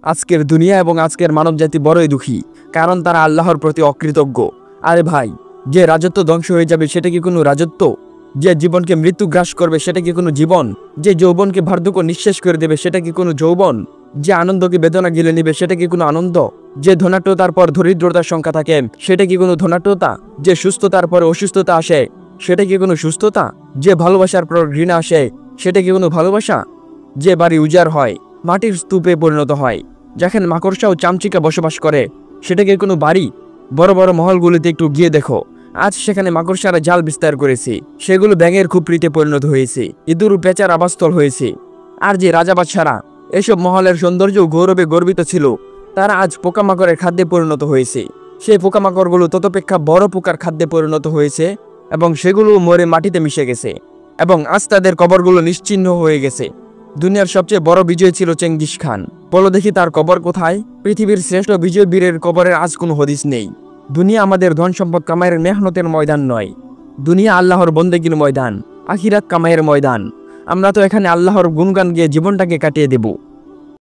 আজকের দুনিয়া এবং আজকের মানবজাতি বড়ই দুঃখী, কারণ তারা আল্লাহর প্রতি অকৃতজ্ঞ। আরে ভাই, যে রাজত্ব ধ্বংস হয়ে যাবে সেটা কি কোনো রাজত্ব? যে জীবনকে মৃত্যু গ্রাস করবে সেটা কি কোনো জীবন? যে যৌবনকে বার্ধক্য নিঃশেষ করে দেবে সেটা কি কোনো যৌবন? যে আনন্দকে বেদনা গিলে নেবে সেটা কি কোনো আনন্দ? যে ধনাঢ্যতার পর দরিদ্রতার সংখ্যা থাকে সেটা কি কোনো ধনাঢ্যতা? যে সুস্থতার পর অসুস্থতা আসে সেটা কি কোনো সুস্থতা? যে ভালোবাসার পর ঘৃণা আসে সেটা কি কোনো ভালোবাসা? যে বাড়ি উজাড় হয়, মাটির স্তূপে পরিণত হয়, যেখানে মাকড়সা ও চামচিকা বসবাস করে সেটা কি কোনো বাড়ি? বড় বড় মহলগুলিতে একটু গিয়ে দেখো, আজ সেখানে মাকড়সারা জাল বিস্তার করেছে, সেগুলো ব্যাঙের খুপড়িতে পরিণত হয়েছে, ইঁদুর ও পেঁচার আবাসস্থল হয়েছে। আর যে রাজা বাদশারা এসব মহলের সৌন্দর্য ও গৌরবে গর্বিত ছিল, তারা আজ পোকামাকড়ের খাদ্যে পরিণত হয়েছে। সেই পোকামাকড়গুলো ততপেক্ষা বড় পোকার খাদ্যে পরিণত হয়েছে এবং সেগুলো মরে মাটিতে মিশে গেছে এবং আজ তাদের কবরগুলো নিশ্চিহ্ন হয়ে গেছে। দুনিয়ার সবচেয়ে বড় বিজয় ছিল চেঙ্গিস খান। বলো দেখি তার কবর কোথায়? পৃথিবীর শ্রেষ্ঠ বিজয় বীরের কবরের আজ কোনো হদিস নেই। দুনিয়া আমাদের ধন সম্পদ কামাইয়ের মেহনতের ময়দান নয়, দুনিয়া আল্লাহর বন্দেগীর ময়দান, আখিরাত কামাইয়ের ময়দান। আমরা তো এখানে আল্লাহর গুণগান গিয়ে জীবনটাকে কাটিয়ে দেব।